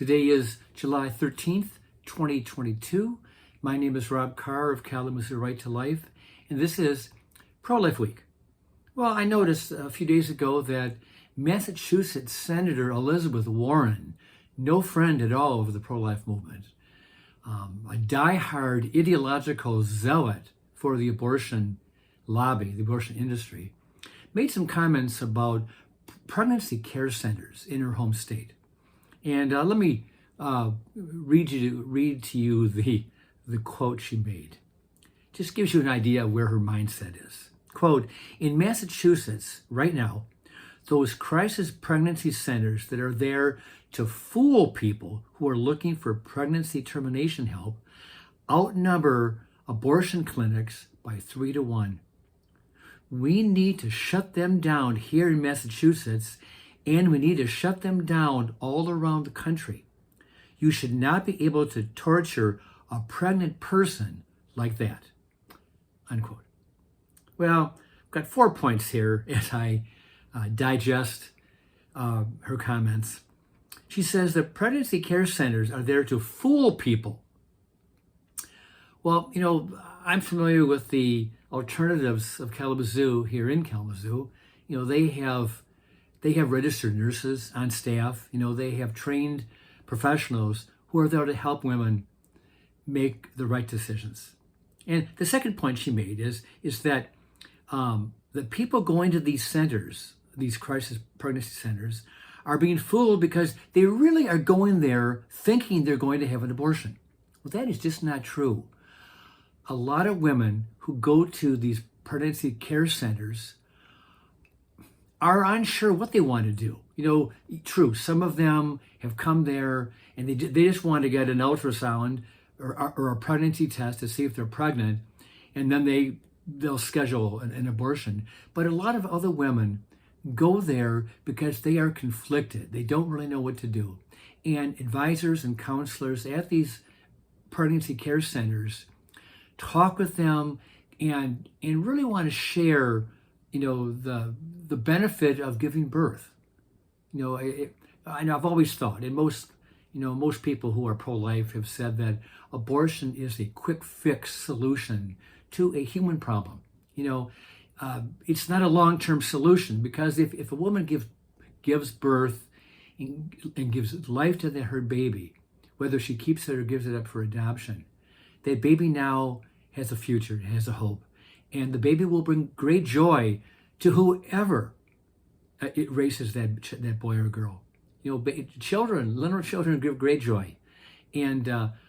Today is July 13th, 2022. My name is Rob Carr of Kalamazoo Right to Life, and this is Pro-Life Week. Well, I noticed a few days ago that Massachusetts Senator Elizabeth Warren, no friend at all of the pro-life movement, a die-hard ideological zealot for the abortion lobby, the abortion industry, made some comments about pregnancy care centers in her home state. And let me read to you the quote she made. Just gives you an idea of where her mindset is. Quote, in Massachusetts right now, those crisis pregnancy centers that are there to fool people who are looking for pregnancy termination help outnumber abortion clinics by 3 to 1. We need to shut them down here in Massachusetts, and we need to shut them down all around the country. You should not be able to torture a pregnant person like that, unquote. Well, I've got 4 points here as I digest her comments. She says that pregnancy care centers are there to fool people. Well, I'm familiar with the alternatives of Kalamazoo here in Kalamazoo. They have registered nurses on staff. They have trained professionals who are there to help women make the right decisions. And the second point she made is that the people going to these centers, these crisis pregnancy centers, are being fooled because they really are going there thinking they're going to have an abortion. Well, that is just not true. A lot of women who go to these pregnancy care centers are unsure what they want to do. True, some of them have come there and they just want to get an ultrasound or a pregnancy test to see if they're pregnant, and then they'll schedule an abortion. But a lot of other women go there because they are conflicted. They don't really know what to do. And advisors and counselors at these pregnancy care centers talk with them and really want to share, the benefit of giving birth. I know I've always thought, and most people who are pro-life have said that abortion is a quick fix solution to a human problem. It's not a long-term solution, because if a woman gives birth and gives life to her baby, whether she keeps it or gives it up for adoption, that baby now has a future, has a hope, and the baby will bring great joy to whoever it raises that boy or girl. Little children give great joy, and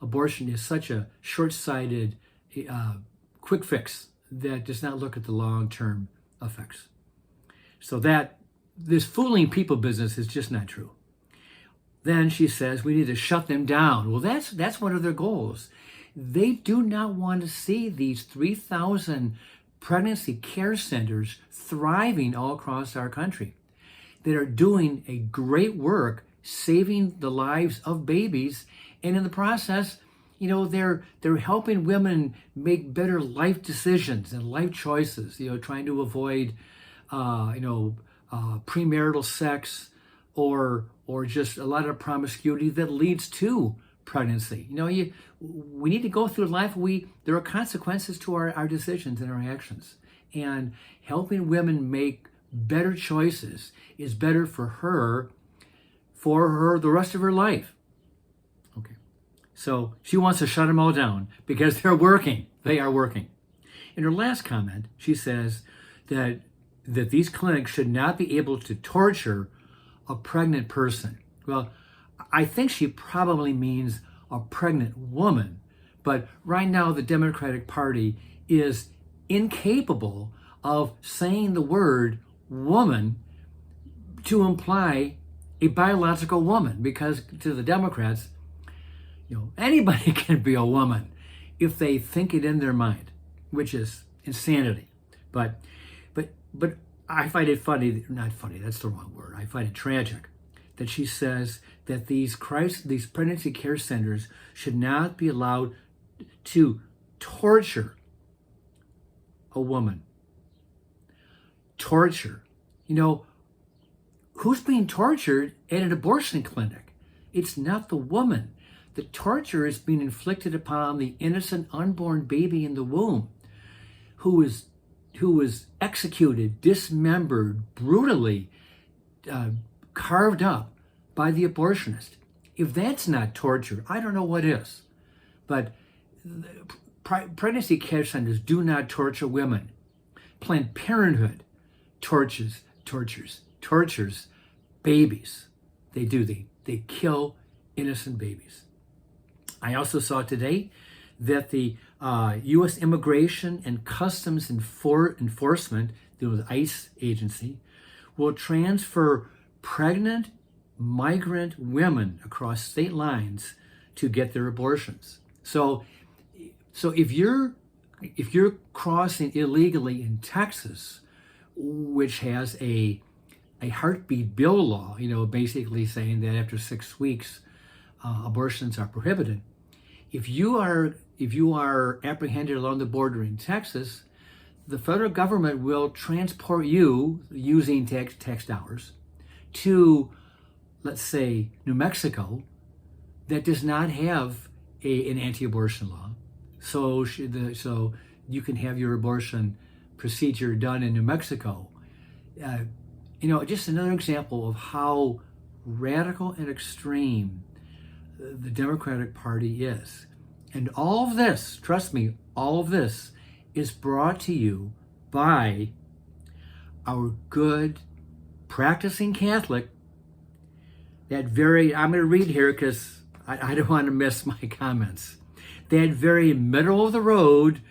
abortion is such a short-sighted, quick fix that does not look at the long-term effects. So that this fooling people business is just not true. Then she says we need to shut them down. Well, that's one of their goals. They do not want to see these 3,000 pregnancy care centers thriving all across our country that are doing a great work saving the lives of babies, and in the process, they're helping women make better life decisions and life choices, trying to avoid premarital sex or just a lot of promiscuity that leads to pregnancy. We need to go through life. There are consequences to our decisions and our actions, and helping women make better choices is better for her the rest of her life. Okay, so she wants to shut them all down because they're working. They are working. In her last comment, she says that these clinics should not be able to torture a pregnant person. Well, I think she probably means a pregnant woman, but right now the Democratic Party is incapable of saying the word woman to imply a biological woman, because to the Democrats, anybody can be a woman if they think it in their mind, which is insanity. But I find it funny, not funny, that's the wrong word. I find it tragic that she says that these pregnancy care centers should not be allowed to torture a woman. Torture. Who's being tortured at an abortion clinic? It's not the woman. The torture is being inflicted upon the innocent unborn baby in the womb who is executed, dismembered, brutally carved up by the abortionist. If that's not torture, I don't know what is. But pregnancy care centers do not torture women. Planned Parenthood tortures babies. They do. They kill innocent babies. I also saw today that the U.S. Immigration and Customs Enforcement, the ICE agency, will transfer pregnant migrant women across state lines to get their abortions. So if you're crossing illegally in Texas, which has a heartbeat bill law, basically saying that after 6 weeks, abortions are prohibited. If you are apprehended along the border in Texas, the federal government will transport you using tax dollars to, let's say, New Mexico, that does not have an anti-abortion law. So you can have your abortion procedure done in New Mexico. Just another example of how radical and extreme the Democratic Party is. And all of this, trust me, all of this is brought to you by our good practicing Catholic, I'm going to read here because I don't want to miss my comments. That very middle of the road,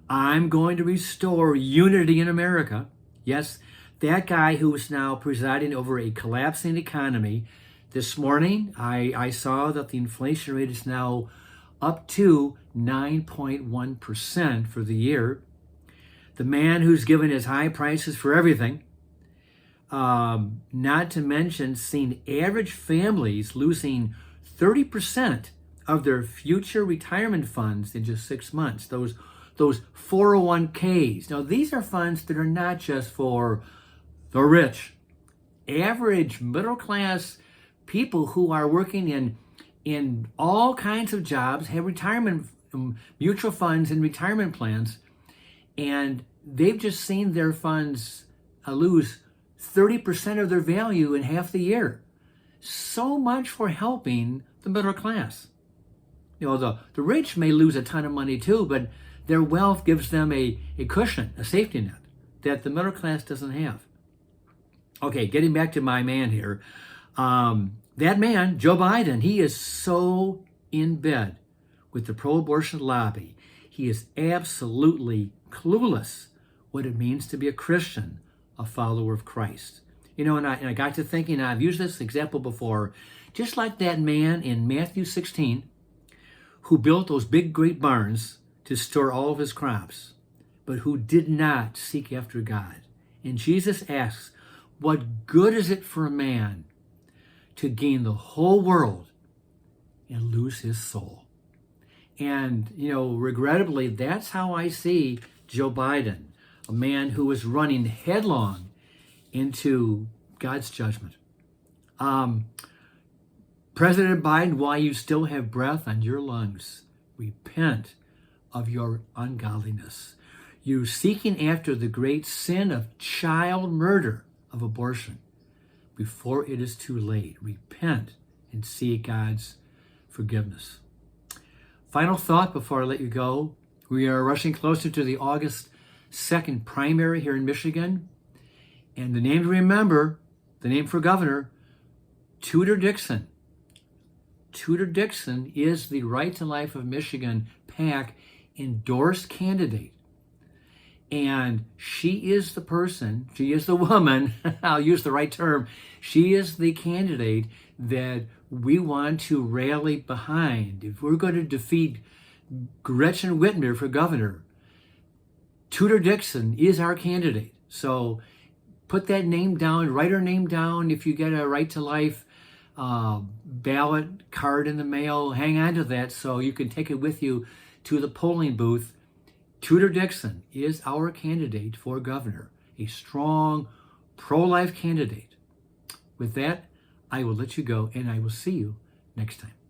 I'm going to restore unity in America. Yes, that guy who is now presiding over a collapsing economy. This morning, I saw that the inflation rate is now up to 9.1% for the year. The man who's given his high prices for everything, not to mention seeing average families losing 30% of their future retirement funds in just 6 months. Those 401ks. Now, these are funds that are not just for the rich. Average middle-class people who are working in all kinds of jobs have retirement mutual funds and retirement plans, and they've just seen their funds lose 30% of their value in half the year. So much for helping the middle class. The rich may lose a ton of money too, but their wealth gives them a cushion, a safety net that the middle class doesn't have. Okay, getting back to my man here. That man, Joe Biden, he is so in bed with the pro-abortion lobby. He is absolutely clueless what it means to be a Christian, a follower of Christ. And I got to thinking, I've used this example before, just like that man in Matthew 16 who built those big, great barns to store all of his crops, but who did not seek after God. And Jesus asks, what good is it for a man to gain the whole world and lose his soul? And, regrettably, that's how I see Joe Biden, a man who is running headlong into God's judgment. President Biden, while you still have breath on your lungs, repent of your ungodliness. You're seeking after the great sin of child murder, of abortion, before it is too late. Repent and seek God's forgiveness. Final thought before I let you go. We are rushing closer to the August 2nd primary here in Michigan. And the name to remember, the name for governor, Tudor Dixon. Tudor Dixon is the Right to Life of Michigan PAC endorsed candidate. And she is the person, she is the woman, I'll use the right term, she is the candidate that we want to rally behind. If we're going to defeat Gretchen Whitmer for governor, Tudor Dixon is our candidate. So put that name down, write her name down. If you get a Right to Life ballot card in the mail, hang on to that so you can take it with you to the polling booth. Tudor Dixon is our candidate for governor, a strong pro-life candidate. With that, I will let you go, and I will see you next time.